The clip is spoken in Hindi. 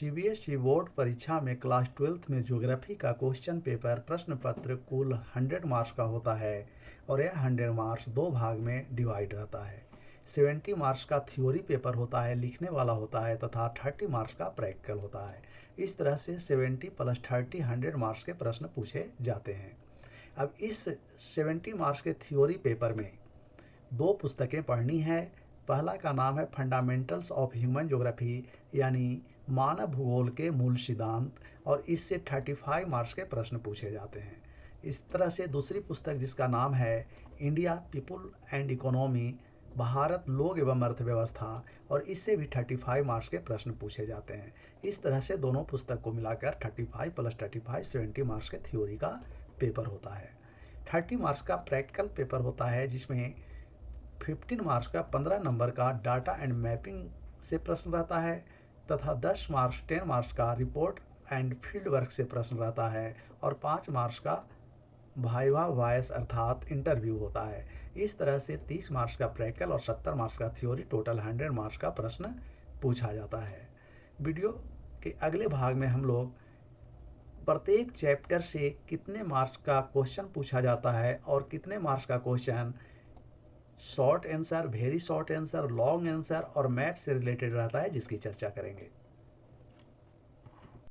सीबीएसई बोर्ड परीक्षा में क्लास 12th में ज्योग्राफी का क्वेश्चन पेपर प्रश्न पत्र कुल 100 मार्क्स का होता है और यह 100 मार्क्स दो भाग में डिवाइड रहता है। 70 मार्क्स का थ्योरी पेपर होता है, लिखने वाला होता है, तथा 30 मार्क्स का प्रैक्टिकल होता है। इस तरह से 70 + 30 100 मार्क्स के प्रश्न पूछे जाते हैं। अब इस 70 मार्क्स के थ्योरी पेपर में दो पुस्तकें पढ़नी है। पहला का नाम है फंडामेंटल्स ऑफ ह्यूमन ज्योग्राफी, यानी मानव भूगोल के मूल सिद्धांत, और इससे 35 मार्क्स के प्रश्न पूछे जाते हैं। इस तरह से दूसरी पुस्तक जिसका नाम है India people and economy, Bharat लोग एवं अर्थव्यवस्था, और इससे भी 35 मार्क्स के प्रश्न पूछे जाते हैं। इस तरह से दोनों पुस्तक को मिलाकर 35 + 35 70 मार्क्स के थ्योरी का पेपर होता है। 30 मार्क्स का प्रैक्टिकल पेपर होता है, जिसमें 15 मार्क्स का 15 नंबर का डाटा एंड मैपिंग से प्रश्न रहता है, तथा 10 मार्क्स का रिपोर्ट एंड फील्ड वर्क से प्रश्न रहता है, और 5 मार्क्स का वाइवा वॉइस अर्थात इंटरव्यू होता है। इस तरह से 30 मार्क्स का प्रैक्टिकल और 70 मार्क्स का थ्योरी, टोटल 100 मार्क्स का प्रश्न पूछा जाता है। वीडियो के अगले भाग में हम लोग प्रत्येक चैप्टर से कितने मार्क्स का क्वेश्चन पूछा जाता है और कितने मार्क्स का question short answer, very short answer, long answer और मैप से रिलेटेड रहता है, जिसकी चर्चा करेंगे।